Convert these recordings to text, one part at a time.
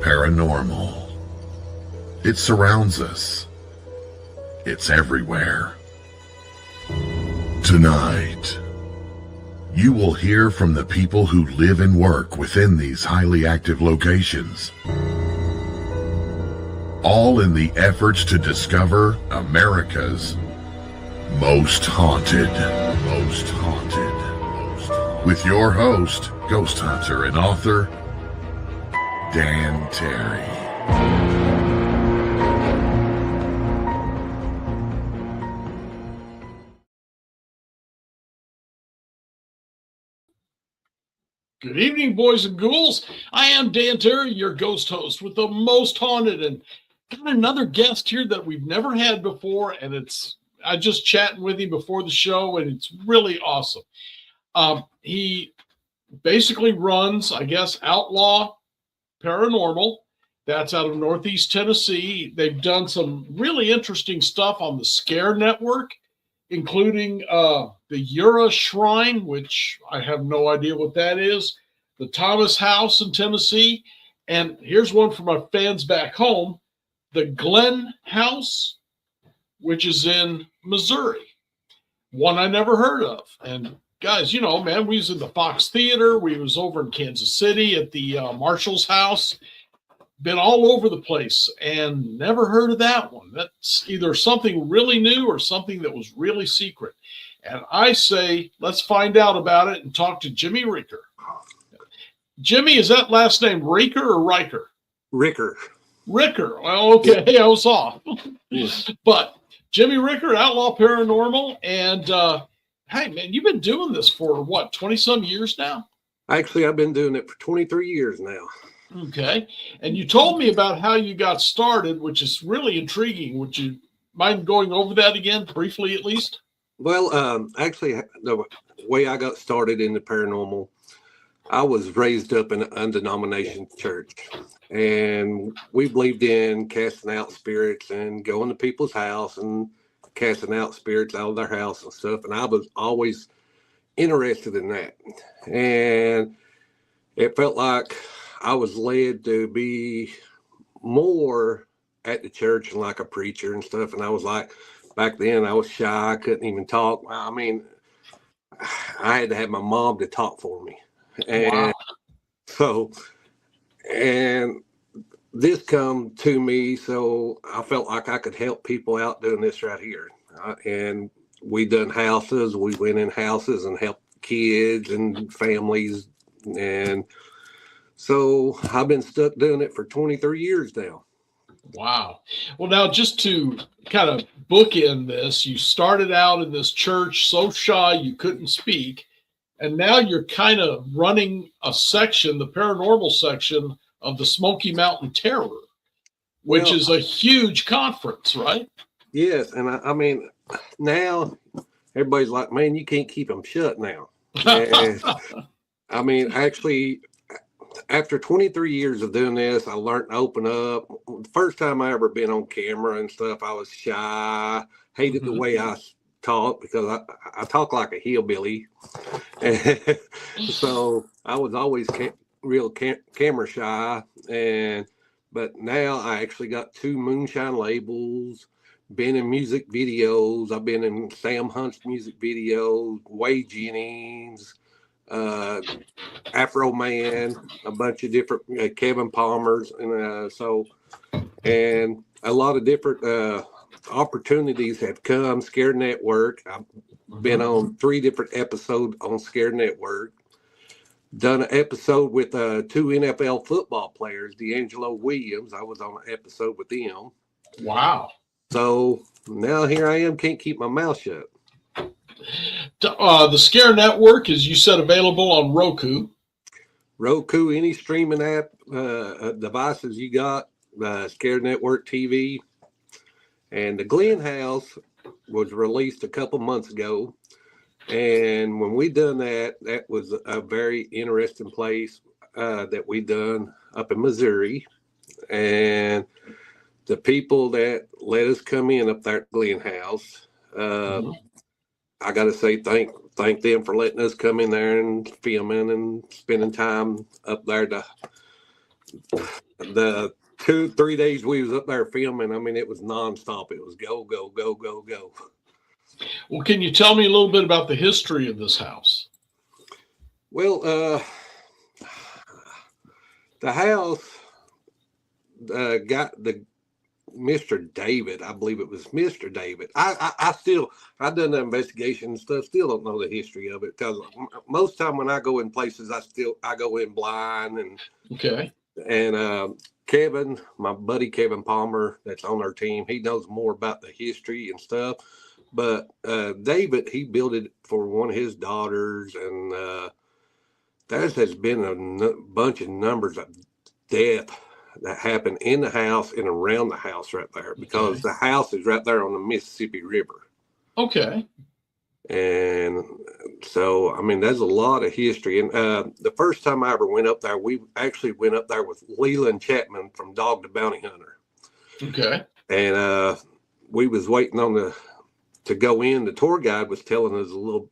Paranormal. It surrounds us. It's everywhere. Tonight, you will hear from the people who live and work within these highly active locations, all in the efforts to discover America's most haunted. With your host, ghost hunter and author, Dan Terry. Good evening, boys and ghouls. I am Dan Terry, your ghost host with the most haunted, and got another guest here that we've never had before, and I just chatting with him before the show, and it's really awesome. He basically runs, I guess, Outlaw Paranormal. That's out of Northeast Tennessee. They've done some really interesting stuff on the Scare Network, including the Ura Shrine, which I have no idea what that is, the Thomas House in Tennessee, and here's one for my fans back home, the Glen House, which is in Missouri. One I never heard of. And guys, you know, man, we was in the Fox Theater. We was over in Kansas City at the Marshall's house. Been all over the place and never heard of that one. That's either something really new or something that was really secret. And I say, let's find out about it and talk to Jimmy Ricker. Jimmy, is that last name Ricker or Riker? Ricker. Ricker. Well, okay, yeah. I was off. Yes. But Jimmy Ricker, Outlaw Paranormal, and hey, man, you've been doing this for what, 20-some years now? Actually, I've been doing it for 23 years now. Okay. And you told me about how you got started, which is really intriguing. Would you mind going over that again, briefly at least? Well, actually, the way I got started in the paranormal, I was raised up in an undenominational church. And we believed in casting out spirits and going to people's house and casting out spirits out of their house and stuff. And I was always interested in that. And it felt like I was led to be more at the church and like a preacher and stuff. And I was like, back then I was shy. I couldn't even talk. I mean, I had to have my mom to talk for me. And wow. So, and this come to me. So I felt like I could help people out doing this right here. And we done houses. We went in houses and helped kids and families. And so I've been stuck doing it for 23 years now. Wow. Well, now just to kind of bookend this, you started out in this church so shy you couldn't speak, and now you're kind of running a section, the paranormal section of the Smoky Mountain Terror, which is a huge conference, right? Yes, and I mean, now everybody's like, man, you can't keep them shut now. And, I mean, actually, after 23 years of doing this, I learned to open up. The first time I ever been on camera and stuff, I was shy, hated the way I talk because I talk like a hillbilly. So I was always real camera shy. But now I actually got 2 moonshine labels, been in music videos. I've been in Sam Hunt's music videos, Way Jennings, Afro Man, a bunch of different Kevin Palmer's, and a lot of different opportunities have come. Scare Network, I've been on 3 different episodes on Scare Network. Done an episode with 2 NFL football players, D'Angelo Williams. I was on an episode with them. Wow. So now here I am, can't keep my mouth shut. The Scare Network is, you said, available on Roku. Roku, any streaming app devices you got, Scare Network TV. And the Glen House was released a couple months ago. And when we done that, that was a very interesting place that we done up in Missouri. And the people that let us come in up there at Glen House, I got to say thank them for letting us come in there and filming and spending time up there to the 2-3 days we was up there filming, I mean, it was nonstop. It was go, go, go, go, go. Well, can you tell me a little bit about the history of this house? Well, the house got the Mr. David, I believe it was Mr. David. I done the investigation and stuff, still don't know the history of it, because most time when I go in places, I go in blind. And Okay. And Kevin, my buddy Kevin Palmer, that's on our team, he knows more about the history and stuff. But David, he built it for one of his daughters, and there has been a bunch of numbers of death that happened in the house and around the house right there, because the house is right there on the Mississippi River. Okay. And so, I mean, there's a lot of history. And the first time I ever went up there, we actually went up there with Leland Chapman from Dog the Bounty Hunter. Okay. And we was waiting on to go in. The tour guide was telling us a little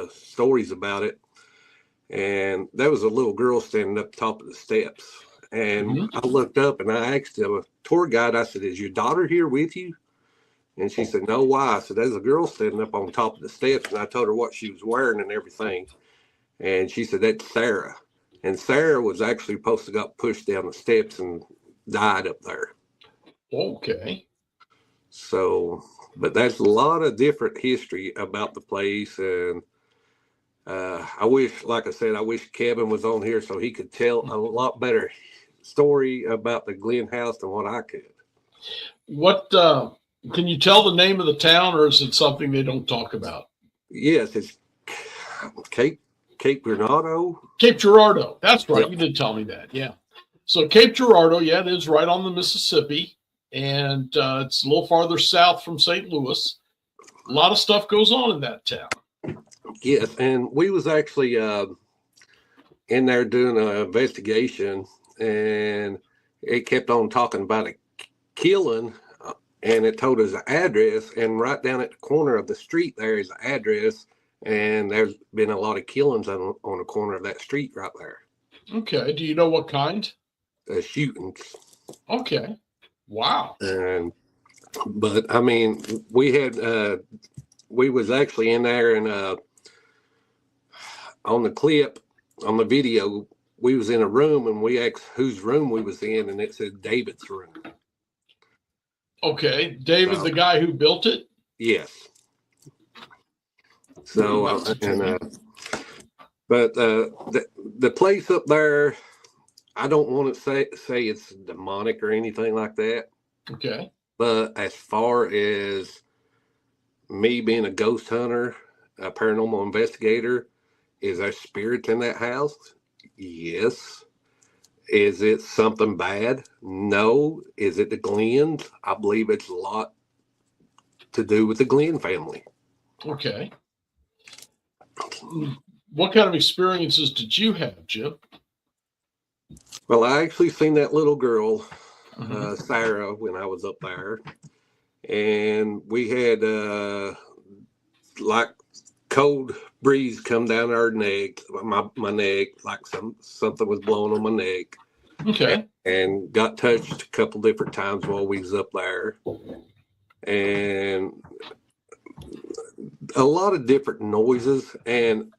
stories about it. And there was a little girl standing up top of the steps. And I looked up and I asked the tour guide, I said, "Is your daughter here with you?" And she said, "No, why?" I said, "There's a girl standing up on top of the steps." And I told her what she was wearing and everything. And she said, "That's Sarah." And Sarah was actually supposed to got pushed down the steps and died up there. Okay. So, but there's a lot of different history about the place. And I wish, like I said, I wish Kevin was on here so he could tell a lot better story about the Glenn house than what I could. What, can you tell the name of the town, or is it something they don't talk about? Yes, it's Cape Girardeau. Cape Girardeau. That's right. Yep. You did tell me that. Yeah. So Cape Girardeau, yeah, it is right on the Mississippi, and it's a little farther south from St. Louis. A lot of stuff goes on in that town. Yes, and we was actually in there doing an investigation, and it kept on talking about a killing, and it told us the address, and right down at the corner of the street there is the address, and there's been a lot of killings on the corner of that street right there. Okay. Do you know what kind? Shootings. Okay. Wow. But I mean, we was actually in there, and on the clip, on the video, we was in a room, and we asked whose room we was in, and it said David's room. Okay. David, the guy who built it? Yes. So, but the place up there, I don't want to say it's demonic or anything like that. Okay. But as far as me being a ghost hunter, a paranormal investigator, is there spirits in that house? Yes. Is it something bad? No. Is it the Glens? I believe it's a lot to do with the Glenn family. Okay. What kind of experiences did you have, Jim? Well, I actually seen that little girl, Sarah, when I was up there. And we had like cold breeze come down our neck, my neck, like something was blowing on my neck. Okay. And got touched a couple different times while we was up there. And a lot of different noises. And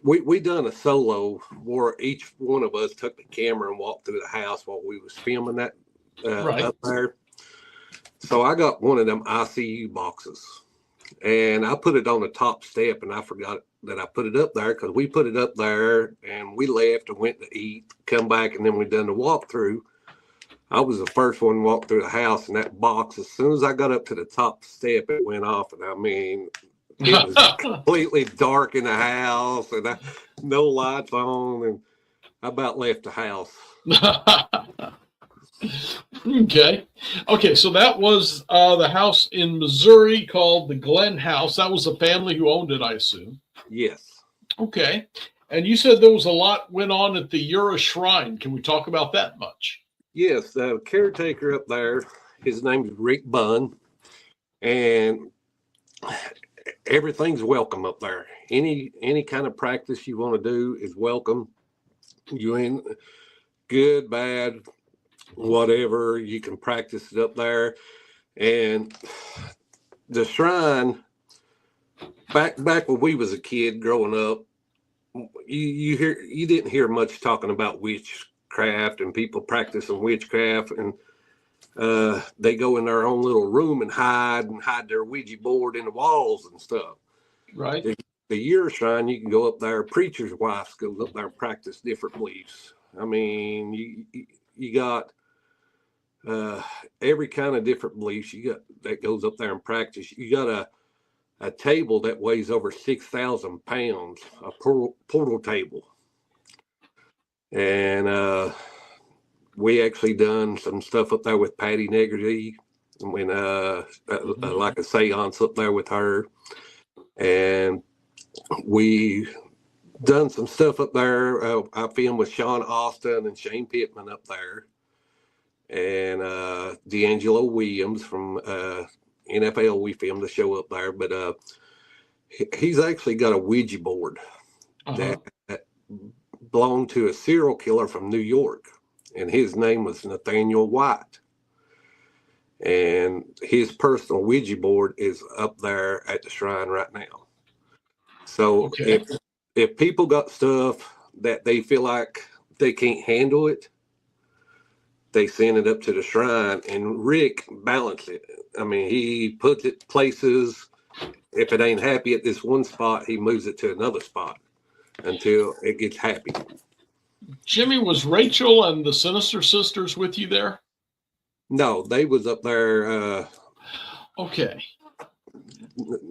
we done a solo where each one of us took the camera and walked through the house while we was filming that up there. So I got one of them ICU boxes, and I put it on the top step, and I forgot that I put it up there, because we put it up there and we left and went to eat, come back, and then we done the walkthrough. I was the first one to walk through the house, and that box, as soon as I got up to the top step, it went off. And I mean, it was completely dark in the house, and no lights on, and I about left the house. Okay. So that was the house in Missouri called the Glenn House. That was the family who owned it, I assume. Yes. Okay. And you said there was a lot went on at the Ura Shrine. Can we talk about that much? Yes. The caretaker up there, his name is Rick Bunn, and everything's welcome up there. Any kind of practice you want to do is welcome. You in. good, bad, whatever. You can practice it up there. And the shrine, back when we was a kid growing up, you didn't hear much talking about witchcraft and people practicing witchcraft, and they go in their own little room and hide their Ouija board in the walls and stuff. Right. The year shrine, you can go up there. Preacher's wives go up there and practice different beliefs. I mean, you got every kind of different beliefs you got that goes up there and practice. You got a table that weighs over 6,000 pounds, a portal table. And we actually done some stuff up there with Patty Negerty, when like a seance up there with her. And we done some stuff up there. I filmed with Sean Austin and Shane Pittman up there. And D'Angelo Williams from NFL, we filmed the show up there. But he's actually got a Ouija board that belonged to a serial killer from New York. And his name was Nathaniel White. And his personal Ouija board is up there at the shrine right now. So if people got stuff that they feel like they can't handle it, they send it up to the shrine, and Rick balances it. I mean, he puts it places. If it ain't happy at this one spot, he moves it to another spot until it gets happy. Jimmy, was Rachel and the Sinister Sisters with you there? No, they was up there. Okay.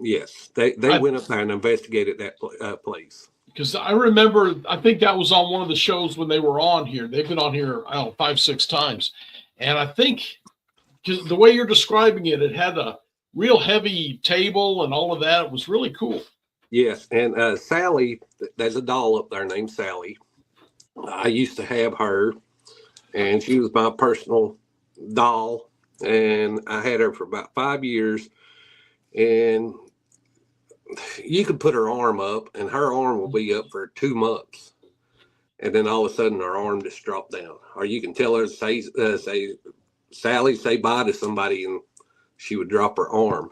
Yes, they went up there and investigated that place. Because I remember, I think that was on one of the shows when they were on here. They've been on here, I don't know, 5-6 times. And I think the way you're describing it, it had a real heavy table and all of that. It was really cool. Yes, and Sally, there's a doll up there named Sally. I used to have her, and she was my personal doll. And I had her for about 5 years. And you could put her arm up, and her arm will be up for 2 months, and then all of a sudden her arm just dropped down. Or you can tell her to say Sally, say bye to somebody, and she would drop her arm.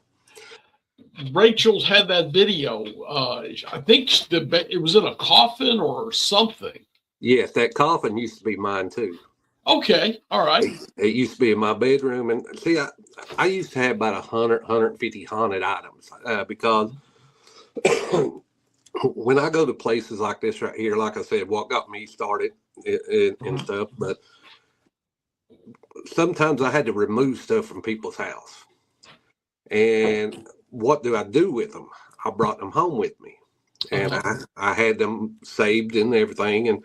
Rachel's had that video. I think it was in a coffin or something. Yes, that coffin used to be mine too. Okay, all right. It used to be in my bedroom, and see, I used to have about 150 haunted items because when I go to places like this right here, like I said, what got me started and stuff, but sometimes I had to remove stuff from people's house. And what do I do with them? I brought them home with me, and I had them saved and everything. And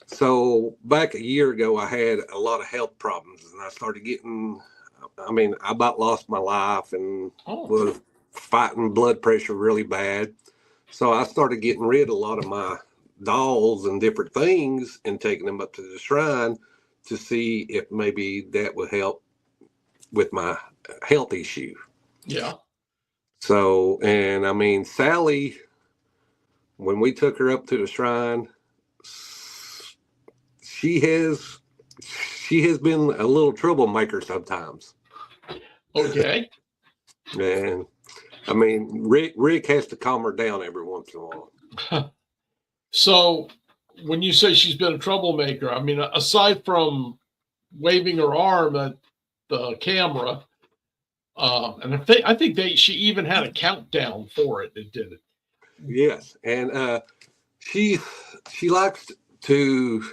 so back a year ago, I had a lot of health problems, and I started getting, I about lost my life and was fighting blood pressure really bad. So I started getting rid of a lot of my dolls and different things and taking them up to the shrine to see if maybe that would help with my health issue. Yeah. So, and Sally, when we took her up to the shrine, she has been a little troublemaker sometimes. Okay. And Rick has to calm her down every once in a while. So when you say she's been a troublemaker, aside from waving her arm at the camera, and I think she even had a countdown for it. It did it. Yes, and she likes to.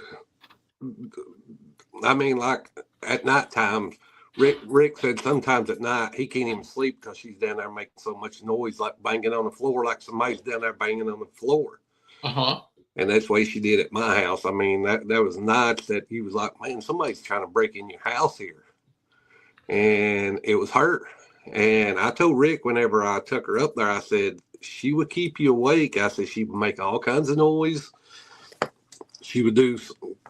Like at nighttime, Rick said sometimes at night he can't even sleep because she's down there making so much noise, like banging on the floor, like somebody's down there banging on the floor. And that's the way she did at my house. There was nights that he was like, man, somebody's trying to break in your house here. And it was her. And I told Rick whenever I took her up there, I said, she would keep you awake. I said, she would make all kinds of noise. She would do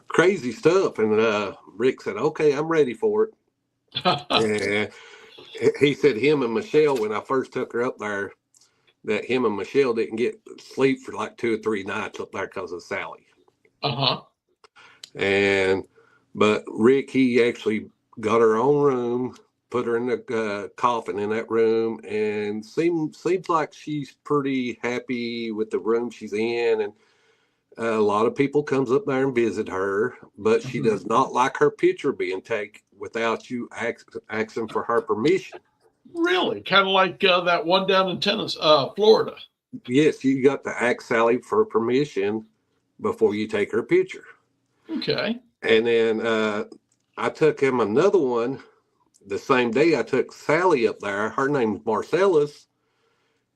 crazy stuff. And Rick said, okay, I'm ready for it. And he said him and Michelle, when I first took her up there, that him and Michelle didn't get sleep for like 2 or 3 nights up there because of Sally. Uh-huh. And But Rick, he actually got her own room, put her in the coffin in that room, and seems like she's pretty happy with the room she's in. And a lot of people comes up there and visit her, but she does not like her picture being taken without you asking for her permission. Really? Kind of like that one down in Florida. Yes, you got to ask Sally for permission before you take her picture. Okay. And then I took him another one the same day. I took Sally up there. Her name's Marcellus,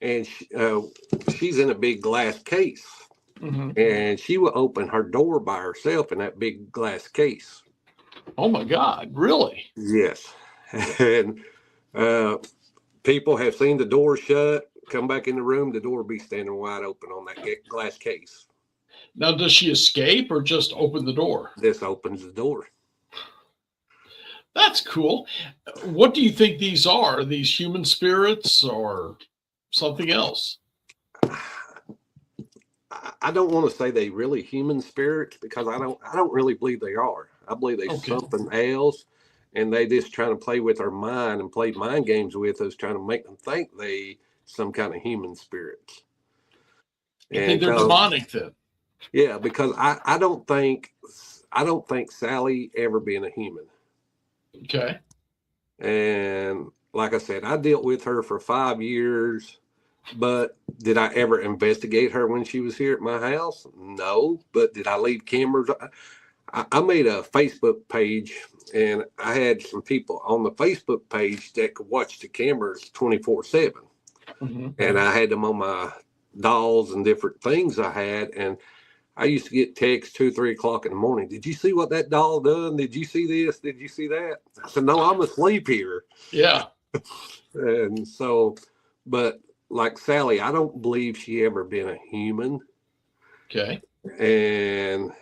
and she's in a big glass case. And she will open her door by herself in that big glass case. Oh my God, really? Yes. And people have seen the door shut, come back in the room, the door will be standing wide open on that glass case. Now, does she escape or just open the door? This opens the door. That's cool. What do you think these are? Are these human spirits or something else? I don't want to say they really human spirits, because I don't really believe they are. I believe they're something else, and they just trying to play with our mind and play mind games with us, trying to make them think they some kind of human spirits. You think they're demonic then? Yeah, because I don't think Sally ever been a human. Okay. And like I said, I dealt with her for 5 years. But did I ever investigate her when she was here at my house? No. But did I leave cameras? I made a Facebook page, and I had some people on the Facebook page that could watch the cameras 24/7. And I had them on my dolls and different things I had. And I used to get texts 2, 3 o'clock in the morning. Did you see what that doll done? Did you see this? Did you see that? I said, no, I'm asleep here. Yeah. And so, but like Sally, I don't believe she ever been a human. Okay. And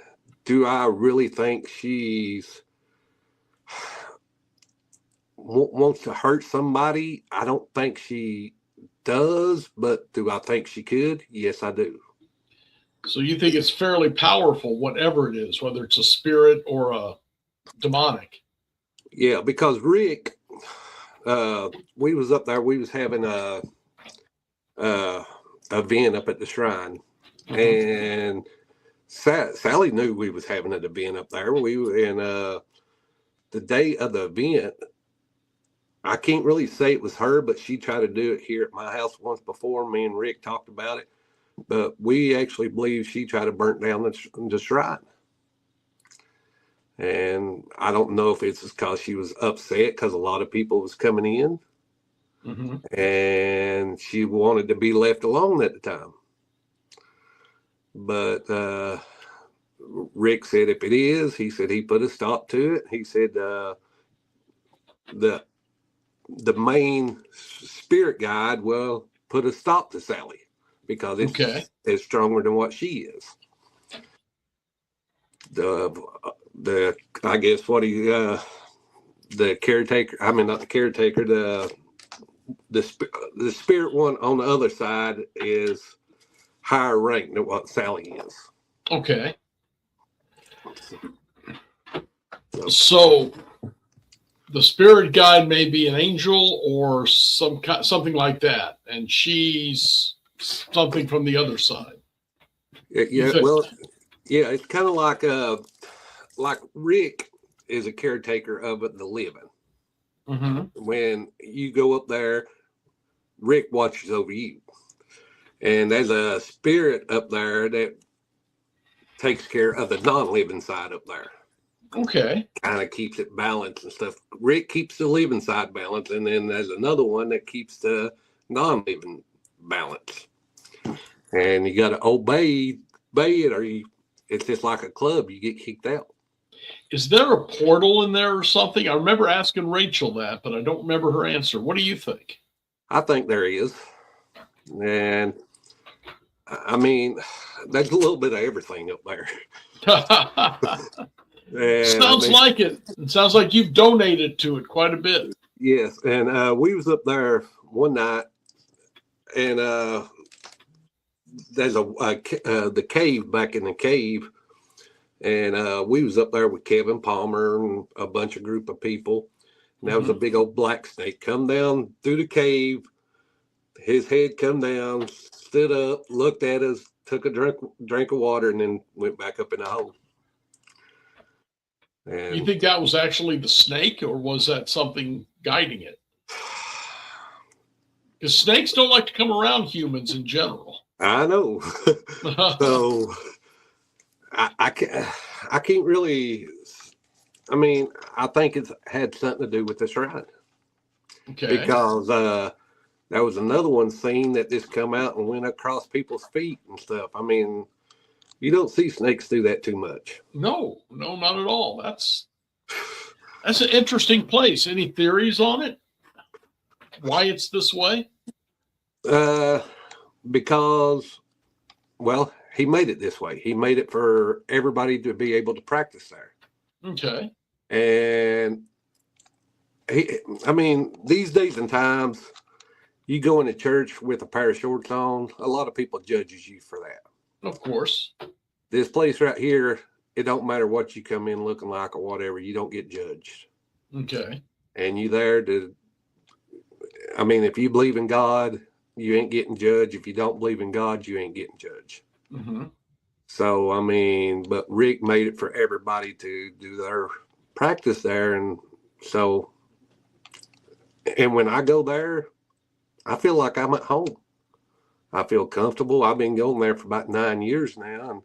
do I really think she's wants to hurt somebody? I don't think she does, but do I think she could? Yes, I do. So you think it's fairly powerful, whatever it is, whether it's a spirit or a demonic? Yeah, because Rick, we was up there, we was having a event up at the shrine, and Sally knew we was having an event up there. The day of the event, I can't really say it was her, but she tried to do it here at my house once before. Me and Rick talked about it, but we actually believe she tried to burn down the shrine. And I don't know if it's because she was upset because a lot of people was coming in. And she wanted to be left alone at the time. But Rick said if it is, he said he put a stop to it. He said the main spirit guide will put a stop to Sally because it's stronger than what she is. The I guess what he the caretaker, I mean not the caretaker, the spirit one on the other side is higher rank than what Sally is. Okay. So the spirit guide may be an angel or something like that, and she's something from the other side. Yeah, well, yeah, it's kind of like Rick is a caretaker of the living. When you go up there, Rick watches over you. And there's a spirit up there that takes care of the non-living side up there. Okay. Kind of keeps it balanced and stuff. Rick keeps the living side balanced, and then there's another one that keeps the non-living balance. And you got to obey it, or it's just like a club. You get kicked out. Is there a portal in there or something? I remember asking Rachel that, but I don't remember her answer. What do you think? I think there is. And I mean, there's a little bit of everything up there. Sounds like it. It sounds like you've donated to it quite a bit. Yes. And we was up there one night, and there's the cave back in the cave. And we was up there with Kevin Palmer and a bunch of group of people. And that was a big old black snake come down through the cave. His head come down, stood up, looked at us, took a drink of water, and then went back up in the hole. And You think that was actually the snake, or was that something guiding it? Because snakes don't like to come around humans in general. I know. So I can't really. I mean, I think it's had something to do with this ride. Okay. Because there was another one seen that just come out and went across people's feet and stuff. I mean, you don't see snakes do that too much. No, not at all. That's an interesting place. Any theories on it? Why it's this way? Because, well, he made it this way. He made it for everybody to be able to practice there. Okay. And I mean, these days and times, you go into church with a pair of shorts on, a lot of people judges you for that. Of course. This place right here, it don't matter what you come in looking like or whatever, you don't get judged. Okay. And you there to, I mean, if you believe in God, you ain't getting judged. If you don't believe in God, you ain't getting judged. Mm-hmm. So, I mean, but Rick made it for everybody to do their practice there. And so, and when I go there, I feel like I'm at home. I feel comfortable. I've been going there for about 9 years now. And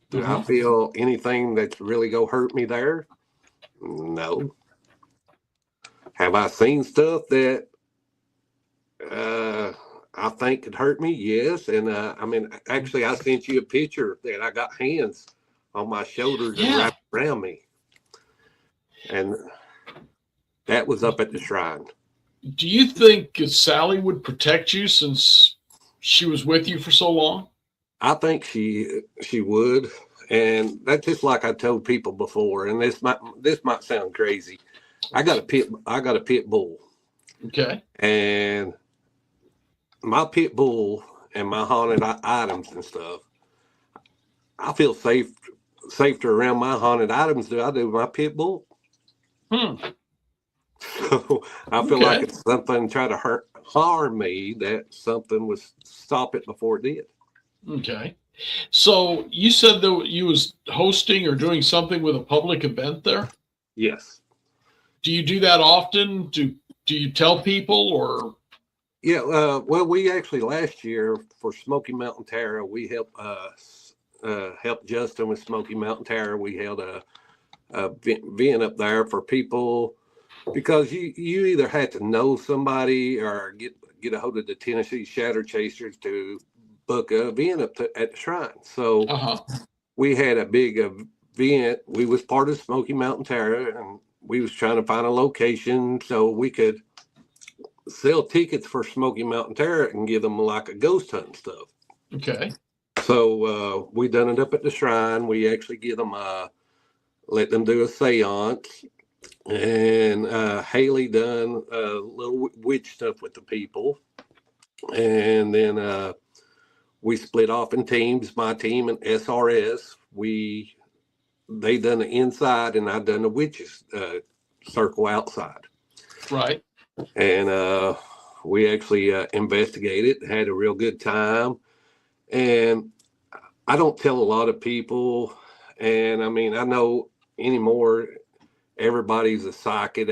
do I feel anything that's really going to hurt me there? No. Have I seen stuff that I think could hurt me? Yes. And I mean, actually, I sent you a picture that I got hands on my shoulders and wrapped around me. And that was up at the shrine. Do you think Sally would protect you since she was with you for so long? I think she would. And that's just like I told people before, and this might sound crazy. I got a pit bull. Okay. And my pit bull and my haunted items and stuff, I feel safer around my haunted items than I do my pit bull. So I feel like if something tried to harm me, that something would stop it before it did. Okay. So you said that you was hosting or doing something with a public event there? Yes. Do you do that often? Do you tell people or? Yeah. Well, we actually last year for Smoky Mountain Terror, we helped Justin with Smoky Mountain Terror. We held a event up there for people because you either had to know somebody or get a hold of the Tennessee Shadow Chasers to book an event at the shrine. So we had a big event. We was part of Smoky Mountain Terror, and we was trying to find a location so we could sell tickets for Smoky Mountain Terror and give them like a ghost hunt and stuff. Okay. So we done it up at the shrine. We actually give them let them do a seance. And Haley done a little witch stuff with the people. And then we split off in teams. My team and SRS, they done the inside and I done the witches circle outside. Right. And we actually investigated, had a real good time. And I don't tell a lot of people. And I mean, I know anymore, everybody's a psychic.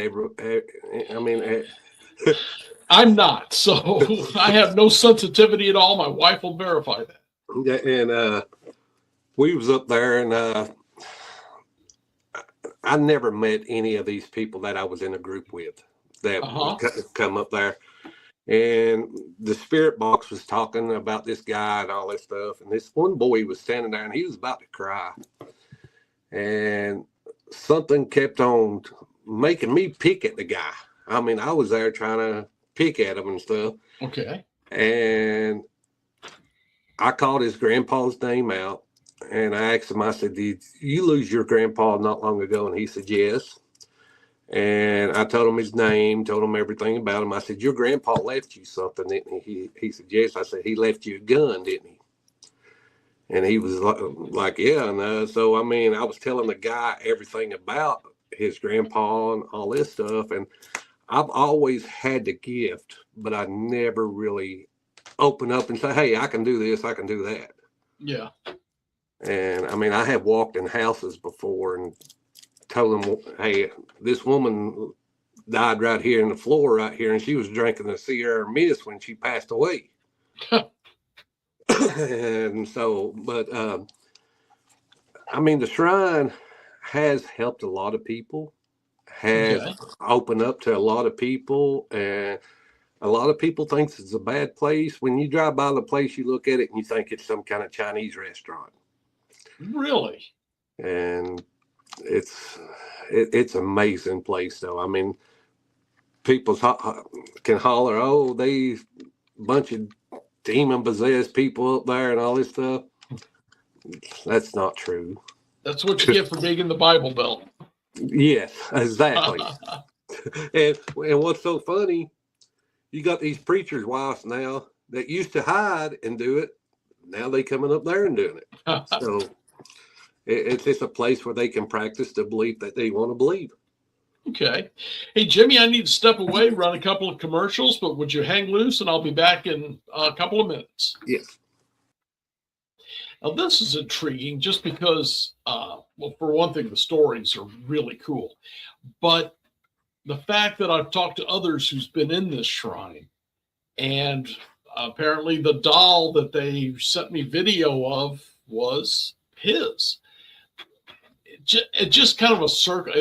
I'm not, so I have no sensitivity at all. My wife will verify that. And we was up there, and I never met any of these people that I was in a group with that come up there. And the spirit box was talking about this guy and all this stuff. And this one boy was standing there, and he was about to cry. And something kept on making me pick at the guy. I mean, I was there trying to pick at him and stuff. Okay. And I called his grandpa's name out, and I asked him, I said, did you lose your grandpa not long ago? And he said, yes. And I told him his name, told him everything about him. I said, your grandpa left you something, didn't he? He said, yes. I said, he left you a gun, didn't he? And he was like, yeah. And so, I mean, I was telling the guy everything about his grandpa and all this stuff. And I've always had the gift, but I never really open up and say, hey, I can do this, I can do that. Yeah. And I mean, I have walked in houses before and told them, hey, this woman died right here in the floor right here, and she was drinking the Sierra Mist when she passed away. And so, but I mean, the shrine has helped a lot of people, has opened up to a lot of people, and a lot of people think it's a bad place. When you drive by the place, you look at it and you think it's some kind of Chinese restaurant. Really? And it's an amazing place, though. I mean, people can holler, oh, they bunch of demon possessed people up there and all this stuff. That's not true. That's what you get for digging the Bible Belt. Yes, exactly. and what's so funny, you got these preachers' wives now that used to hide and do it. Now they coming up there and doing it. So it's just a place where they can practice the belief that they want to believe. Okay. Hey, Jimmy, I need to step away, run a couple of commercials, but would you hang loose and I'll be back in a couple of minutes? Yes. Now, this is intriguing just because, well, for one thing, the stories are really cool. But the fact that I've talked to others who's been in this shrine, and apparently the doll that they sent me video of was his. It just kind of a circle.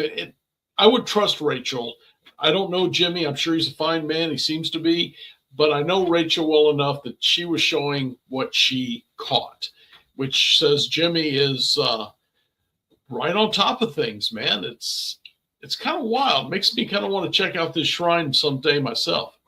I would trust Rachel. I don't know Jimmy. I'm sure he's a fine man. He seems to be. But I know Rachel well enough that she was showing what she caught, which says Jimmy is right on top of things, man. It's kind of wild. Makes me kind of want to check out this shrine someday myself.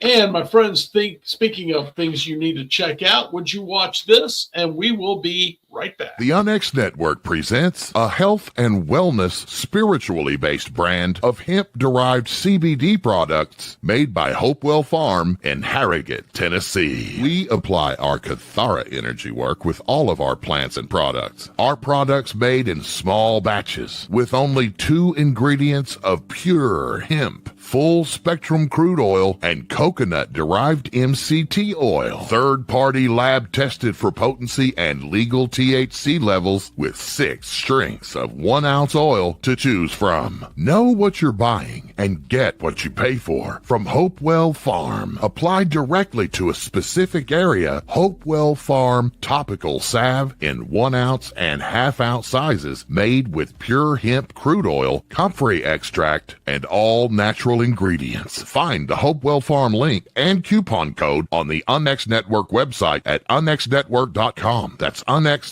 And my friends, speaking of things you need to check out, would you watch this? And we will be right back. The Onyx Network presents a health and wellness spiritually based brand of hemp-derived CBD products made by Hopewell Farm in Harrogate, Tennessee. We apply our Cathara energy work with all of our plants and products. Our products made in small batches with only 2 ingredients of pure hemp, full spectrum crude oil, and coconut-derived MCT oil. Third-party lab tested for potency and legal THC levels with 6 strengths of 1 ounce oil to choose from. Know what you're buying and get what you pay for from Hopewell Farm. Applied directly to a specific area, Hopewell Farm topical salve in 1 ounce and ½ ounce sizes made with pure hemp crude oil, comfrey extract, and all natural ingredients. Find the Hopewell Farm link and coupon code on the Onyx Network website at onyxnetwork.com. That's onyxnetwork.com.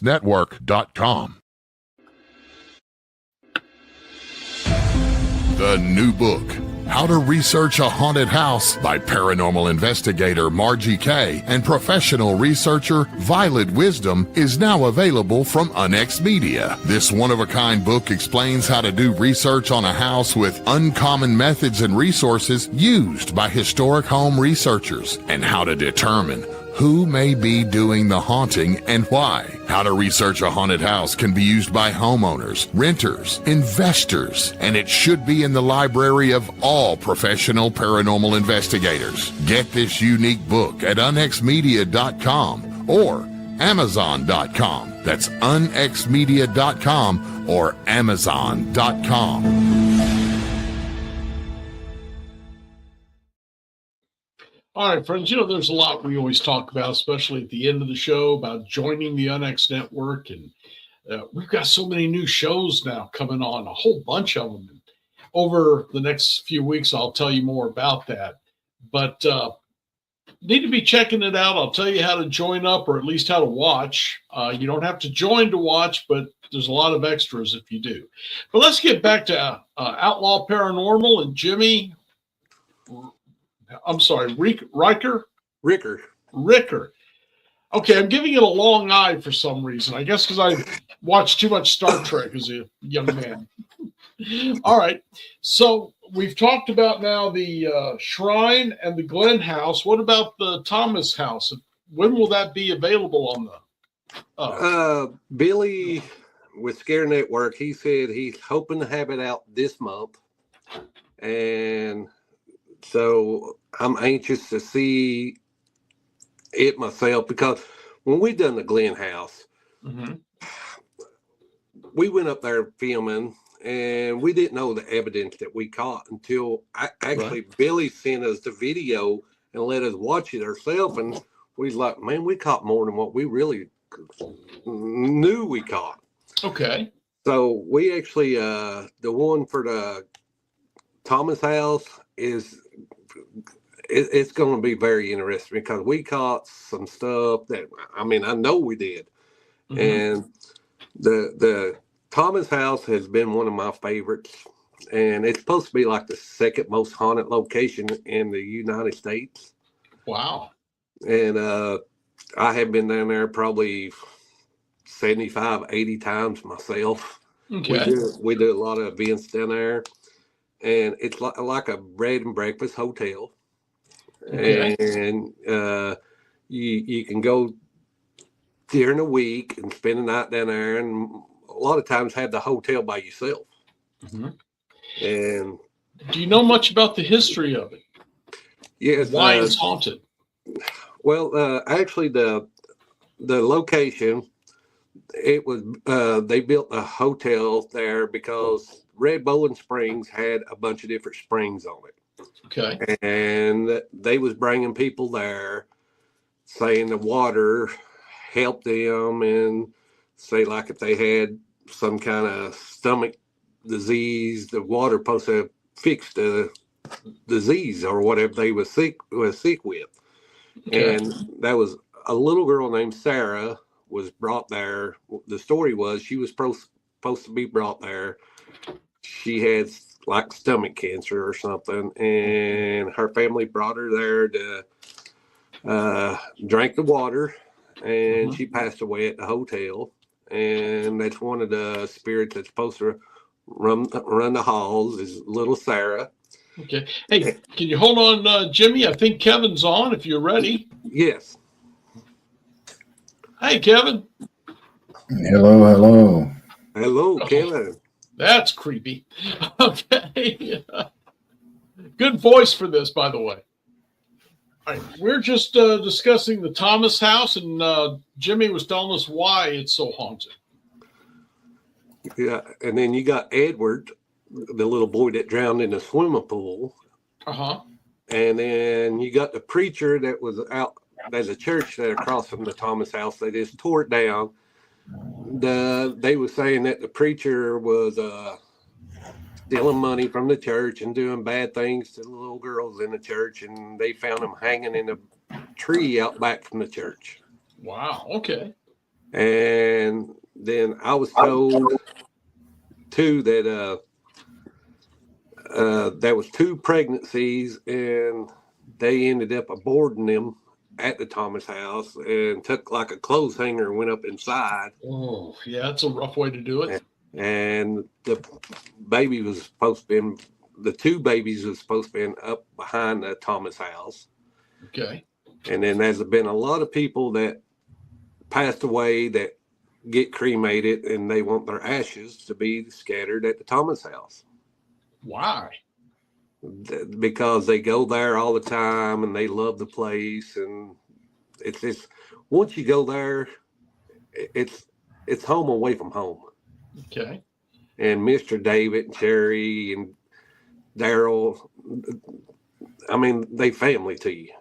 The new book, How to Research a Haunted House by paranormal investigator Margie Kay and professional researcher Violet Wisdom, is now available from Onyx Media. This one-of-a-kind book explains how to do research on a house with uncommon methods and resources used by historic home researchers, and how to determine who may be doing the haunting and why. How to research a haunted house can be used by homeowners, renters, investors, and it should be in the library of all professional paranormal investigators. Get this unique book at unxmedia.com or amazon.com. That's unxmedia.com or amazon.com. All right, friends, there's a lot we always talk about, especially at the end of the show, about joining the Onyx Network. And we've got so many new shows now coming on, a whole bunch of them. And over the next few weeks, I'll tell you more about that. But need to be checking it out. I'll tell you how to join up, or at least how to watch. You don't have to join to watch, but there's a lot of extras if you do. But let's get back to Outlaw Paranormal and Jimmy. I'm sorry, Ricker. Okay, I'm giving it a long eye for some reason. I guess because I watched too much Star Trek as a young man. All right, so we've talked about now the Shrine and the Glenn House. What about the Thomas House? When will that be available on the Billy with Scare Network, he said he's hoping to have it out this month. And so I'm anxious to see it myself, because when we done the Glen House, we went up there filming, and we didn't know the evidence that we caught until Billy sent us the video and let us watch it ourselves. And we was like, man, we caught more than what we really knew we caught. Okay. So we actually, the one for the Thomas House it's going to be very interesting, because we caught some stuff that, I know we did. And the Thomas House has been one of my favorites, and it's supposed to be like the second most haunted location in the United States. Wow. And I have been down there probably 75, 80 times myself. Okay. We do a lot of events down there, and it's like a bread and breakfast hotel. Okay. And you can go during the week and spend the night down there, and a lot of times have the hotel by yourself. And do you know much about the history of it? Yes. Why it's haunted? Well, actually, the location, it was they built a hotel there because Red Bowling Springs had a bunch of different springs on it. Okay. And they was bringing people there, saying the water helped them, and say like if they had some kind of stomach disease, the water supposed to fix the disease or whatever they was sick with. Okay. And that was a little girl named Sarah was brought there. The story was she was supposed to be brought there. She had like stomach cancer or something, and her family brought her there to drink the water, and she passed away at the hotel. And that's one of the spirits that's supposed to run the halls is little Sarah. Okay. Hey, can you hold on, Jimmy? I think Kevin's on if you're ready. Yes. Hey, Kevin. Hello. Hello, Kevin. That's creepy. Okay. Good voice for this, by the way. All right. We're just discussing the Thomas House, and Jimmy was telling us why it's so haunted. Yeah, and then you got Edward, the little boy that drowned in the swimming pool. And then you got the preacher that was out. There's a church that across from the Thomas House. They just tore it down. They were saying that the preacher was stealing money from the church and doing bad things to the little girls in the church, and they found him hanging in a tree out back from the church. Wow. Okay. And then I was told too that there was 2 pregnancies, and they ended up aborting them at the Thomas House and took like a clothes hanger and went up inside. Oh, yeah, that's a rough way to do it. And the baby was supposed to be, the 2 babies was supposed to be up behind the Thomas House. Okay. And then there's been a lot of people that passed away that get cremated, and they want their ashes to be scattered at the Thomas House. Why? Because they go there all the time and they love the place, and it's just once you go there, it's home away from home. Okay. And Mr. David and Sherry and Daryl, I mean, they family to you.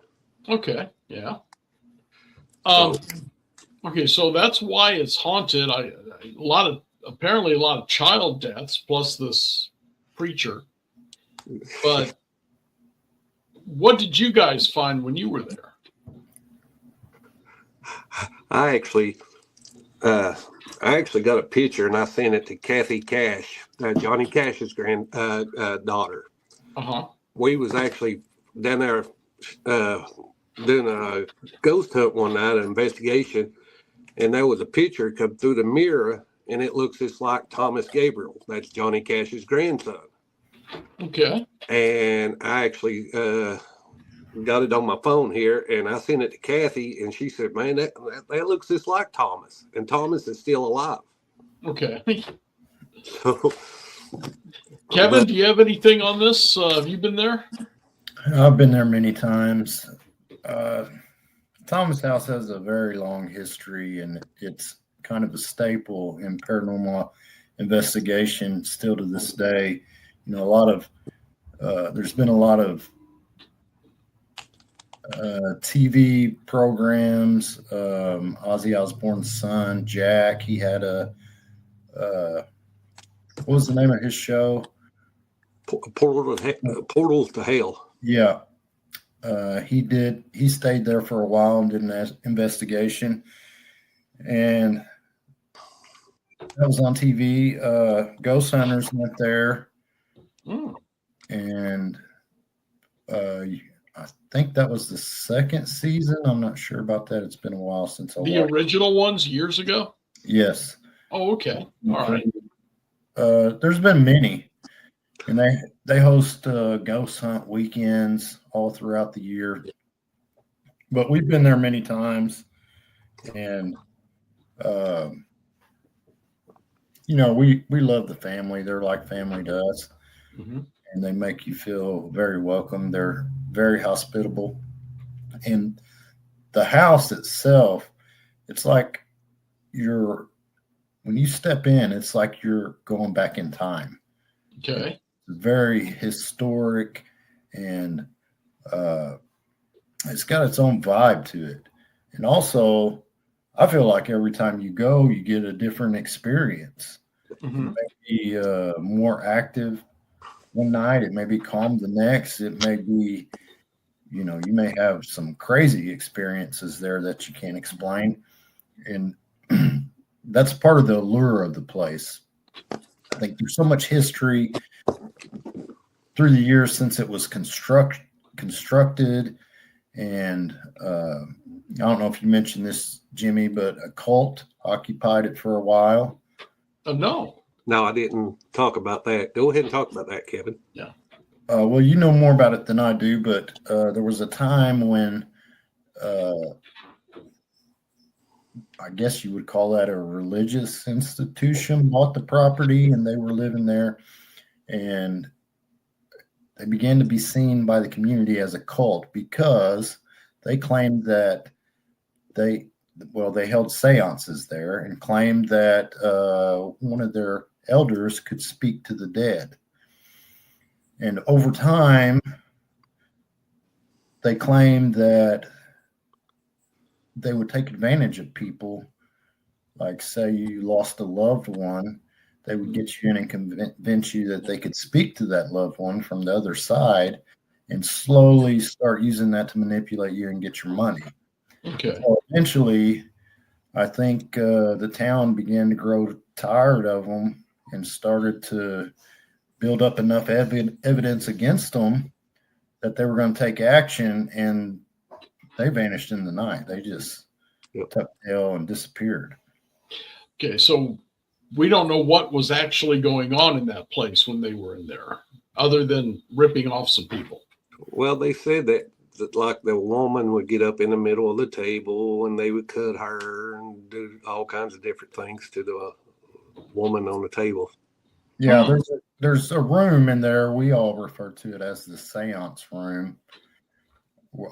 Okay. Yeah. Okay, so that's why it's haunted. Apparently a lot of child deaths plus this preacher. But what did you guys find when you were there? I actually got a picture, and I sent it to Kathy Cash, Johnny Cash's daughter. We was actually down there doing a ghost hunt one night, an investigation, and there was a picture come through the mirror, and it looks just like Thomas Gabriel. That's Johnny Cash's grandson. Okay. And I actually got it on my phone here, and I sent it to Kathy, and she said, "Man, that looks just like Thomas, and Thomas is still alive." Okay. So, Kevin, do you have anything on this? Have you been there? I've been there many times. Thomas House has a very long history, and it's kind of a staple in paranormal investigation still to this day. You know, there's been a lot of TV programs. Ozzy Osbourne's son, Jack, he had what was the name of his show? Portal to Hell. Yeah. He stayed there for a while and did an investigation, and that was on TV. Ghost Hunters went there, and I think that was the second season. I'm not sure about that. It's been a while since I watched. The original ones years ago? Yes. Oh, okay. All right. There's been many, and they host ghost hunt weekends all throughout the year. But we've been there many times, and you know, we love the family. They're like family to us, and they make you feel very welcome. They're very hospitable, and the house itself, it's like when you step in, it's like you're going back in time. Okay. It's very historic, and it's got its own vibe to it. And also, I feel like every time you go, you get a different experience. It may be more active one night. It may be calm the next. It may be, you know, you may have some crazy experiences there that you can't explain. And that's part of the allure of the place. I think there's so much history through the years since it was constructed. And I don't know if you mentioned this, Jimmy, but a cult occupied it for a while. No. No, I didn't talk about that. Go ahead and talk about that, Kevin. Yeah. Well, you know more about it than I do, but there was a time when I guess you would call that a religious institution bought the property, and they were living there, and they began to be seen by the community as a cult because they claimed that they held seances there and claimed that one of their elders could speak to the dead. And over time, they claimed that they would take advantage of people. Like, say you lost a loved one, they would get you in and convince you that they could speak to that loved one from the other side and slowly start using that to manipulate you and get your money. Okay. So eventually, I think the town began to grow tired of them and started to build up enough evidence against them that they were going to take action, and they vanished in the night. They just tucked tail and disappeared. Okay, so we don't know what was actually going on in that place when they were in there, other than ripping off some people. Well, they said that like the woman would get up in the middle of the table and they would cut her and do all kinds of different things to the woman on the table. Yeah, there's a room in there. We all refer to it as the seance room.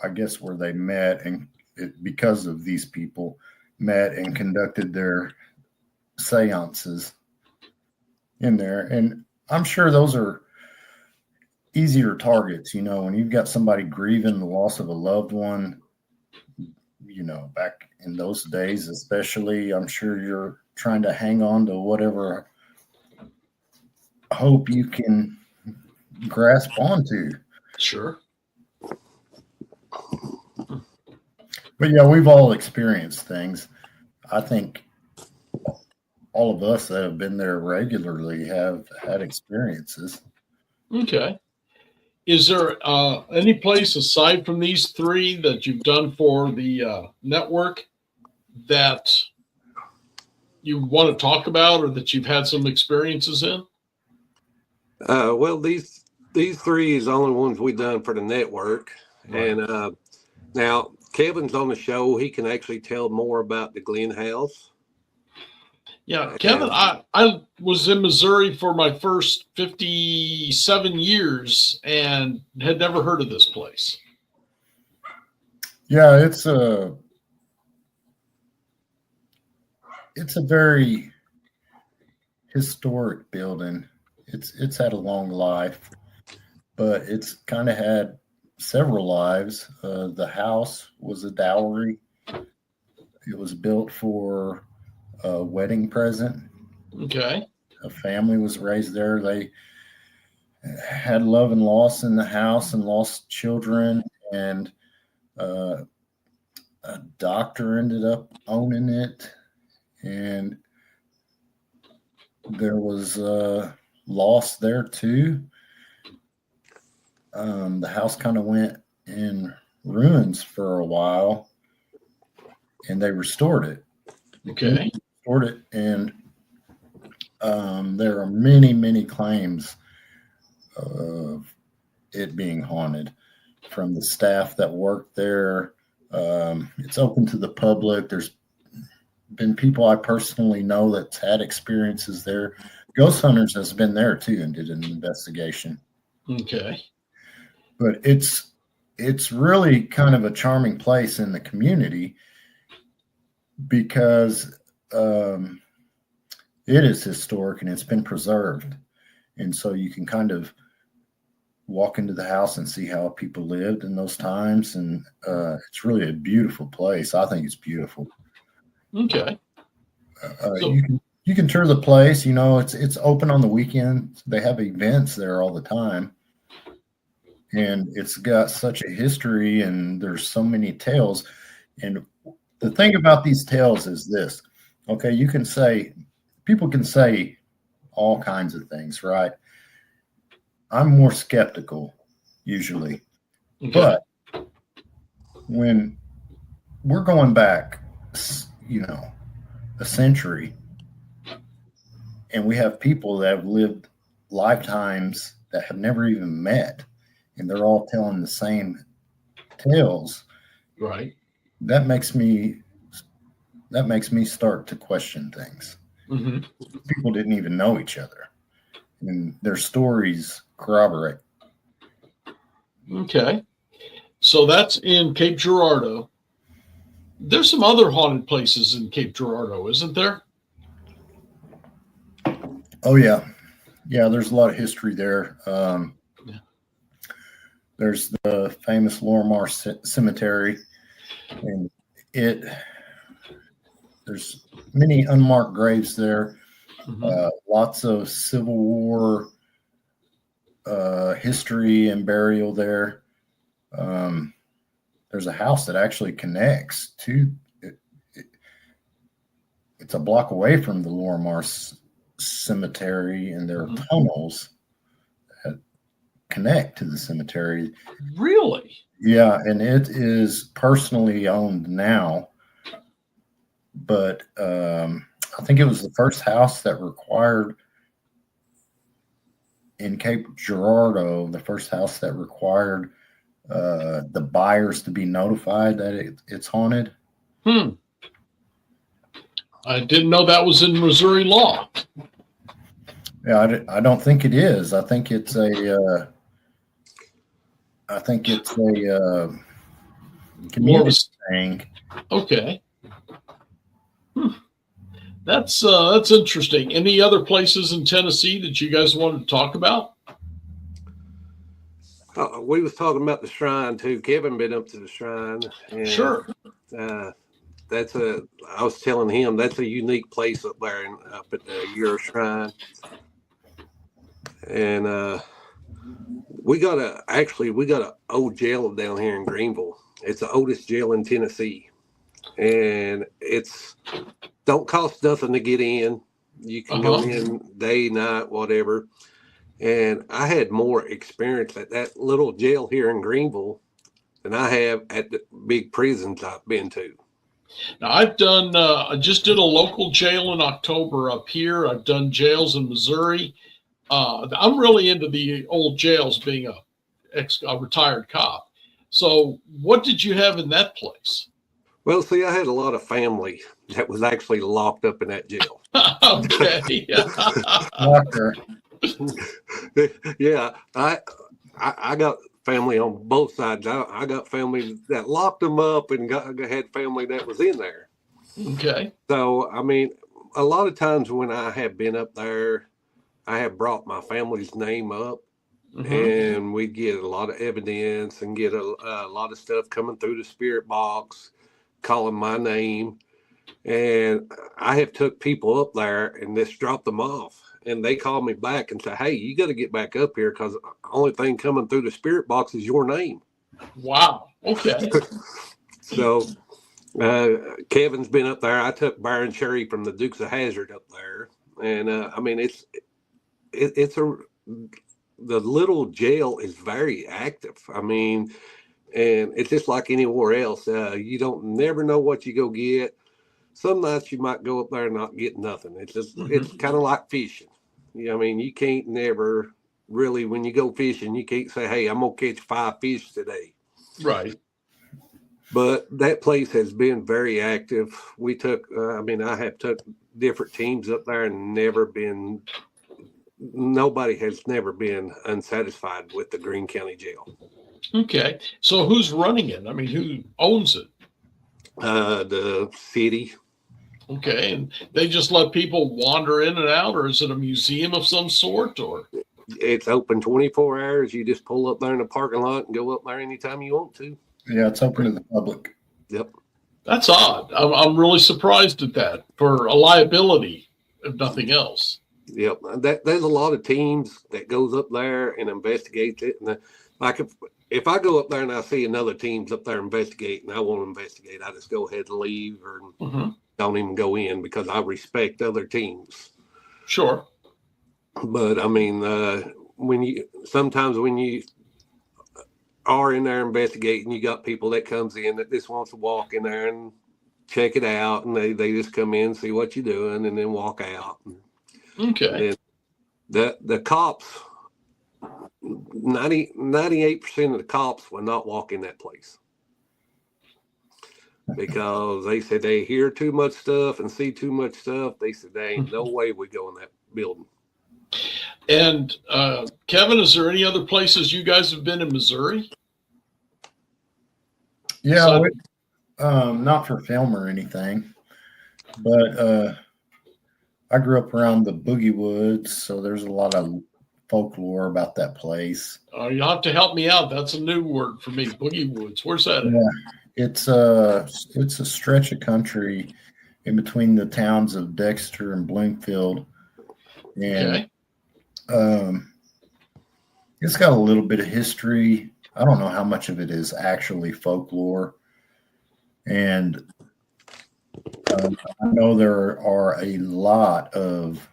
I guess where they met, and because of these people met and conducted their seances in there. And I'm sure those are easier targets, you know, when you've got somebody grieving the loss of a loved one, you know, back in those days, especially, I'm sure you're trying to hang on to whatever hope you can grasp onto. Sure. But yeah, we've all experienced things. I think all of us that have been there regularly have had experiences. Okay. Is there any place aside from these three that you've done for the network that you want to talk about or that you've had some experiences in? Well, these three is the only ones we've done for the network. Right. And now Kevin's on the show. He can actually tell more about the Glen House. Yeah, Kevin, I was in Missouri for my first 57 years and had never heard of this place. Yeah, it's a very historic building. It's had a long life, but it's kind of had several lives. The house was a dowry. It was built for a wedding present. Okay. A family was raised there. They had love and loss in the house and lost children, and a doctor ended up owning it, and there was loss there too. The house kind of went in ruins for a while, and they restored it. Okay. Restored it, and there are many claims of it being haunted from the staff that worked there. It's open to the public. There's been people I personally know that's had experiences there. Ghost Hunters has been there too and did an investigation. Okay. But it's really kind of a charming place in the community because it is historic and it's been preserved. And so you can kind of walk into the house and see how people lived in those times. And it's really a beautiful place. I think it's beautiful. Okay. You can tour the place. It's open on the weekend. They have events there all the time. And it's got such a history and there's so many tales. And the thing about these tales is this. Okay, people can say all kinds of things, right? I'm more skeptical usually. Okay. But when we're going back, a century, and we have people that have lived lifetimes that have never even met, and they're all telling the same tales. Right. That makes me start to question things. Mm-hmm. People didn't even know each other, and their stories corroborate. Okay. So that's in Cape Girardeau. There's some other haunted places in Cape Girardeau, isn't there? Oh, yeah. Yeah, there's a lot of history there. There's the famous Lorimar Cemetery, and there's many unmarked graves there. Mm-hmm. Lots of Civil War history and burial there. There's a house that actually connects to it. It's a block away from the Lorimar Cemetery, and there are tunnels that connect to the cemetery. Really? Yeah, and it is personally owned now, but I think it was the first house that required in Cape Girardeau, the first house that required the buyers to be notified that it's haunted. I didn't know that was in Missouri law. Yeah, I don't think it is. I think it's a community thing. Okay. That's interesting. Any other places in Tennessee that you guys wanted to talk about? We was talking about the shrine too. Kevin been up to the shrine. And, sure. I was telling him that's a unique place up there up at the Euro Shrine. And we got an old jail down here in Greenville. It's the oldest jail in Tennessee. And it's don't cost nothing to get in. You can go in day, night, whatever. And I had more experience at that little jail here in Greenville than I have at the big prisons I've been to. Now, I've done, I just did a local jail in October up here. I've done jails in Missouri. I'm really into the old jails, being a retired cop. So what did you have in that place? Well, see, I had a lot of family that was actually locked up in that jail. Okay. Walker. Yeah, I got family on both sides. I got family that locked them up and had family that was in there. Okay. So, I mean, a lot of times when I have been up there, I have brought my family's name up, and we get a lot of evidence and get a lot of stuff coming through the spirit box, calling my name. And I have took people up there and just dropped them off. And they call me back and say, hey, you got to get back up here because the only thing coming through the spirit box is your name. Wow. Okay. So Kevin's been up there. I took Byron Cherry from the Dukes of Hazzard up there. And I mean, the little jail is very active. I mean, and it's just like anywhere else. You don't never know what you go get. Some nights you might go up there and not get nothing. It's just it's kind of like fishing. You know, I mean, you can't never really, when you go fishing, you can't say, hey, I'm gonna catch 5 fish today. Right. But that place has been very active. We took, I have took different teams up there and nobody has never been unsatisfied with the Greene County Jail. Okay. So who's running it? I mean, who owns it? The city. Okay. And they just let people wander in and out, or is it a museum of some sort? Or It's open 24 hours. You just pull up there in the parking lot and go up there anytime you want to. Yeah, it's open to the public. Yep. that's odd. I'm really surprised at that for a liability, if nothing else. Yep. There's a lot of teams that goes up there and investigates it. And like if I go up there and I see another team's up there investigating, I won't investigate. I just go ahead and leave or don't even go in because I respect other teams. Sure. But I mean, sometimes when you are in there investigating, you got people that comes in that just wants to walk in there and check it out, and they just come in, see what you're doing, and then walk out. Okay. And the cops, 98% of the cops will not walk in that place because they said they hear too much stuff and see too much stuff. They said there ain't no way we go in that building. And Kevin, is there any other places you guys have been in Missouri? Yeah, not for film or anything, but I grew up around the Boogie Woods, so there's a lot of folklore about that place. You'll have to help me out. That's a new word for me. Boogie Woods. Where's that? Yeah, it's a stretch of country in between the towns of Dexter and Bloomfield, and it's got a little bit of history. I don't know how much of it is actually folklore, and I know there are a lot of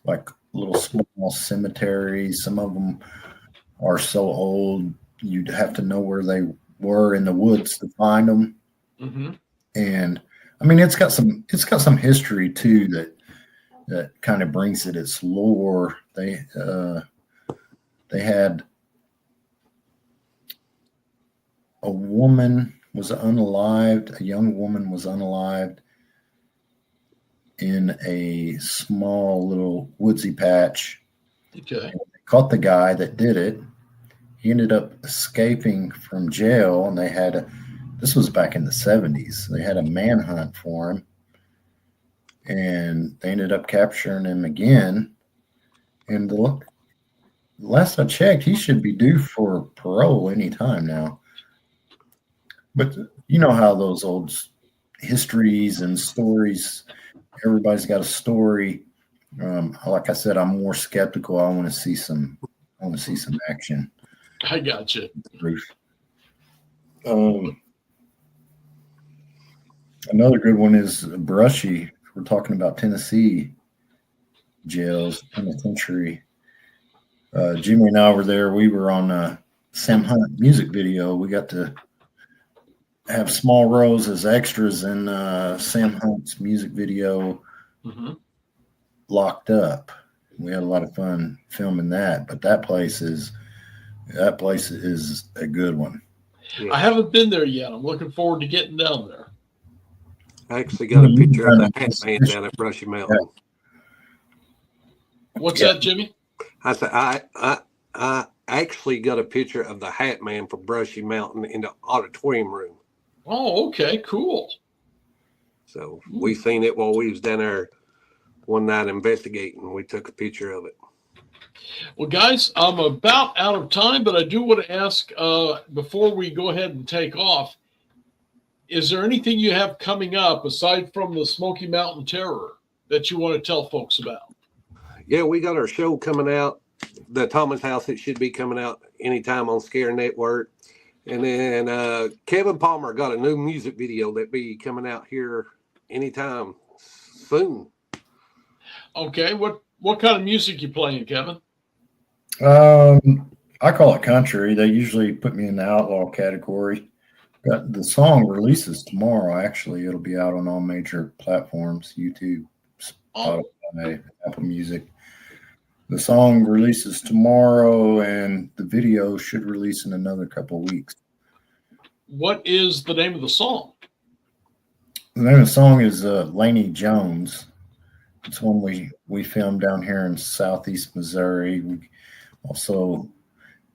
like little small cemeteries. Some of them are so old you'd have to know where they were in the woods to find them. And I mean, it's got some history too that kind of brings it its lore. They had a woman was unalived. A young woman was unalived in a small little woodsy patch. Okay. And they caught the guy that did it. He ended up escaping from jail, and this was back in the 70s. They had a manhunt for him, and they ended up capturing him again. And the last I checked, he should be due for parole anytime now. But you know how those old histories and stories, everybody's got a story. Like I said, I'm more skeptical. I want to see some action. I got you. Another good one is Brushy. We're talking about Tennessee jails, penitentiary. Jimmy and I were there. We were on a Sam Hunt music video. We got to have small rows as extras in Sam Hunt's music video, Locked Up. We had a lot of fun filming that, but that place is a good one. Yeah. I haven't been there yet. I'm looking forward to getting down there. I actually got a picture of the Hat Man down at Brushy Mountain. What's that, Jimmy? I said I actually got a picture of the Hat Man from Brushy Mountain in the auditorium room. Oh, okay, cool. So we seen it while we was down there one night investigating. We took a picture of it. Well, guys, I'm about out of time, but I do want to ask before we go ahead and take off, is there anything you have coming up aside from the Smoky Mountain Terror that you want to tell folks about? Yeah, we got our show coming out, the Thomas House. It should be coming out anytime on Scare Network. And then Kevin Palmer got a new music video that be coming out here anytime soon. Okay, what kind of music you playing, Kevin? I call it country. They usually put me in the outlaw category. But the song releases tomorrow. Actually, it'll be out on all major platforms: YouTube, Spotify, Apple Music. The song releases tomorrow, and the video should release in another couple of weeks. What is the name of the song? The name of the song is Laney Jones. It's one we filmed down here in southeast Missouri. We also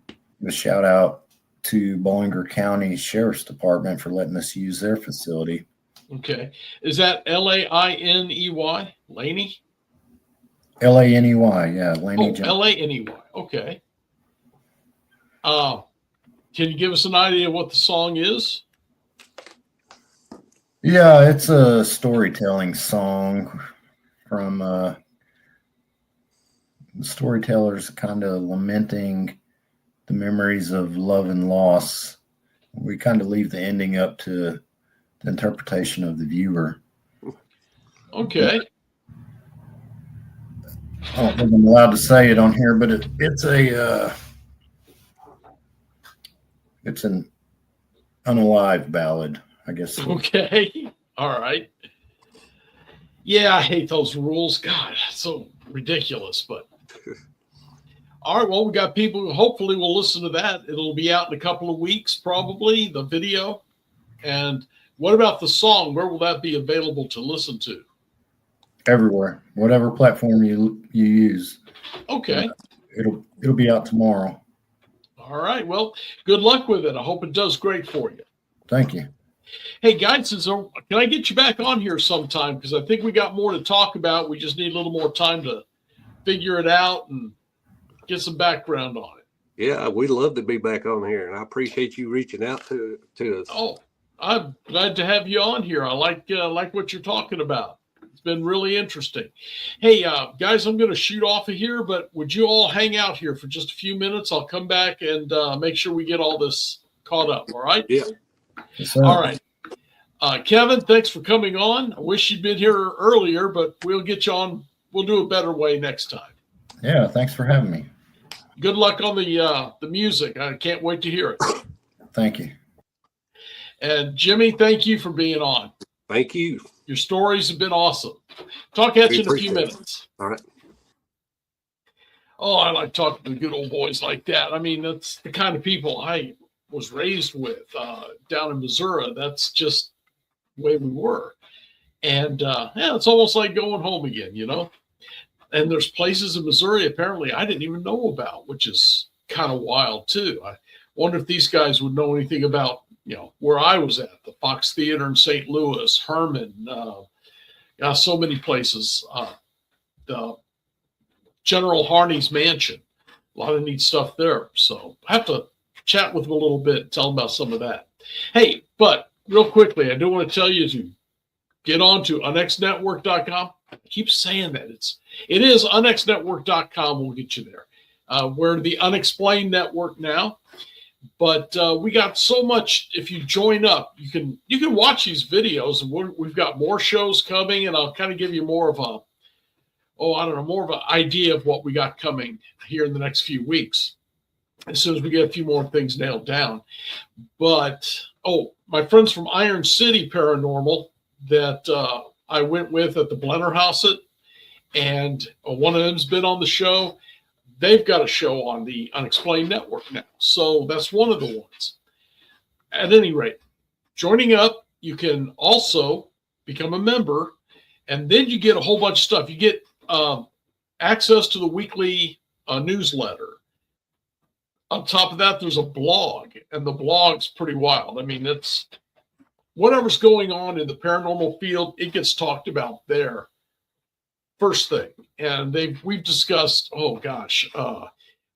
give a shout out to Bollinger County Sheriff's Department for letting us use their facility. Okay. Is that L-A-I-N-E-Y? Laney? Laney, yeah. Laney Jones. Laney. Okay. Can you give us an idea of what the song is? Yeah, it's a storytelling song from the storytellers kind of lamenting the memories of love and loss. We kind of leave the ending up to the interpretation of the viewer. Okay. I don't think I'm allowed to say it on here, but it's an unalive ballad, I guess. Okay. All right. Yeah, I hate those rules. God, that's so ridiculous. But all right, well, we got people who hopefully will listen to that. It'll be out in a couple of weeks, probably, the video. And what about the song? Where will that be available to listen to? Everywhere, whatever platform you use. Okay. It'll be out tomorrow. All right. Well, good luck with it. I hope it does great for you. Thank you. Hey, guys, can I get you back on here sometime? Because I think we got more to talk about. We just need a little more time to figure it out and get some background on it. Yeah, we'd love to be back on here, and I appreciate you reaching out to us. Oh, I'm glad to have you on here. I like what you're talking about. It's been really interesting. Hey, guys, I'm going to shoot off of here, but would you all hang out here for just a few minutes? I'll come back and make sure we get all this caught up. All right? Yeah. Yes, all right. Kevin, thanks for coming on. I wish you'd been here earlier, but we'll get you on. We'll do a better way next time. Yeah, thanks for having me. Good luck on the music. I can't wait to hear it. Thank you. And Jimmy, thank you for being on. Thank you. Your stories have been awesome. Talk at you in a few minutes. All right. Oh, I like talking to good old boys like that. I mean, that's the kind of people I was raised with down in Missouri. That's just the way we were. And yeah, it's almost like going home again, you know? And there's places in Missouri apparently I didn't even know about, which is kind of wild too. I wonder if these guys would know anything about, where I was at, the Fox Theater in St. Louis, Herman, so many places. The General Harney's mansion, a lot of neat stuff there. So I have to chat with them a little bit, tell them about some of that. Hey, but real quickly, I do want to tell you to get on to unxnetwork.com. I keep saying that. It is unxnetwork.com will get you there. We're the Unexplained Network now. But we got so much. If you join up, you can watch these videos, and we've got more shows coming, and I'll kind of give you more of an idea of what we got coming here in the next few weeks, as soon as we get a few more things nailed down. But my friends from Iron City Paranormal that I went with at the Blenner House, and one of them's been on the show. They've got a show on the Unexplained Network now. So that's one of the ones. at any rate, joining up, you can also become a member, and then you get a whole bunch of stuff. You get access to the weekly newsletter. On top of that, there's a blog, and the blog's pretty wild. I mean, it's whatever's going on in the paranormal field, it gets talked about there first thing. And we've discussed,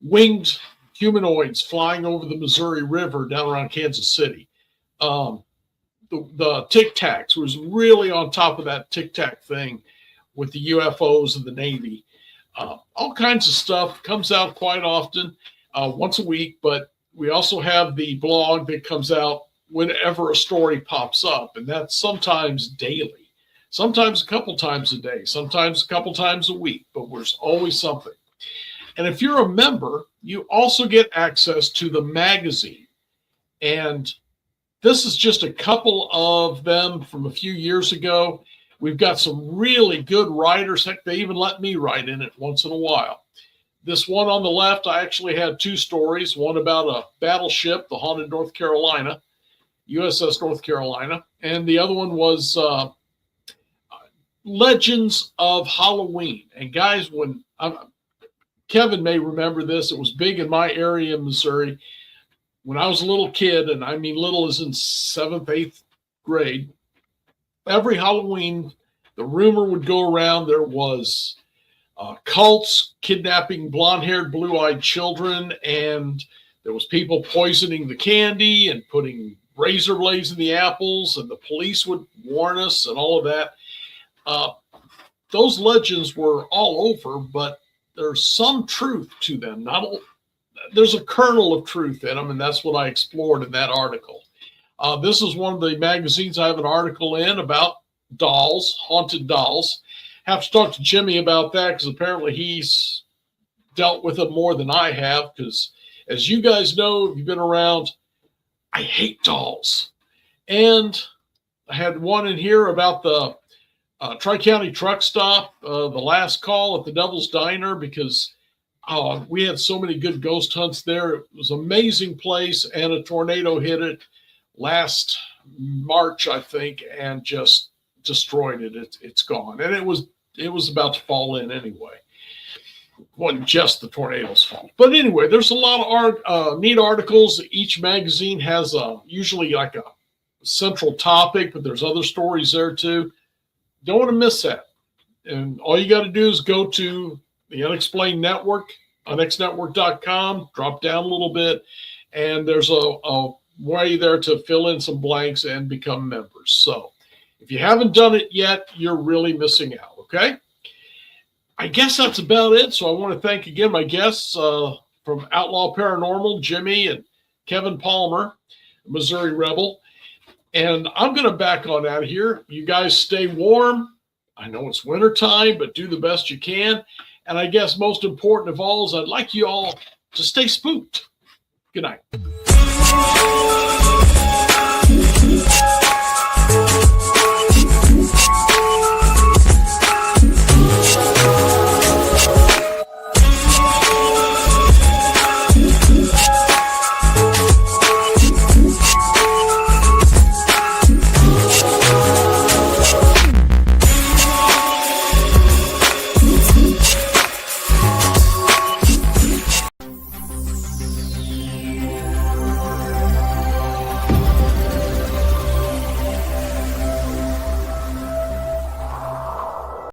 winged humanoids flying over the Missouri River down around Kansas City. The Tic Tacs was really on top of that Tic Tac thing with the UFOs and the Navy. All kinds of stuff comes out quite often, once a week, but we also have the blog that comes out whenever a story pops up, and that's sometimes daily, sometimes a couple times a day, sometimes a couple times a week, but there's always something. And if you're a member, you also get access to the magazine. And this is just a couple of them from a few years ago. We've got some really good writers. Heck, they even let me write in it once in a while. This one on the left, I actually had two stories, one about a battleship, the Haunted North Carolina, USS North Carolina, and the other one was Legends of Halloween. And guys, Kevin may remember this, it was big in my area in Missouri. When I was a little kid, and I mean little as in 7th, 8th grade, every Halloween, the rumor would go around there was cults kidnapping blonde-haired, blue-eyed children, and there was people poisoning the candy and putting razor blades in the apples, and the police would warn us and all of that. Those legends were all over, but there's some truth to them. There's a kernel of truth in them, and that's what I explored in that article. This is one of the magazines I have an article in about dolls, haunted dolls. Have to talk to Jimmy about that because apparently he's dealt with it more than I have, because as you guys know, if you've been around, I hate dolls. And I had one in here about the Tri-County truck stop, the last call at the Devil's Diner, because we had so many good ghost hunts there. It was an amazing place, and a tornado hit it last March, I think, and just destroyed it. It's gone. And it was about to fall in anyway. It wasn't just the tornado's fault. But anyway, there's a lot of neat articles. Each magazine has usually like a central topic, but there's other stories there too. Don't want to miss that. And all you got to do is go to the Unexplained Network, unxnetwork.com, drop down a little bit, and there's a way there to fill in some blanks and become members. So if you haven't done it yet, you're really missing out, okay? I guess that's about it. So I want to thank again my guests from Outlaw Paranormal, Jimmy and Kevin Palmer, Missouri Rebel. And I'm going to back on out of here. You guys stay warm. I know it's wintertime, but do the best you can. And I guess most important of all is I'd like you all to stay spooked. Good night.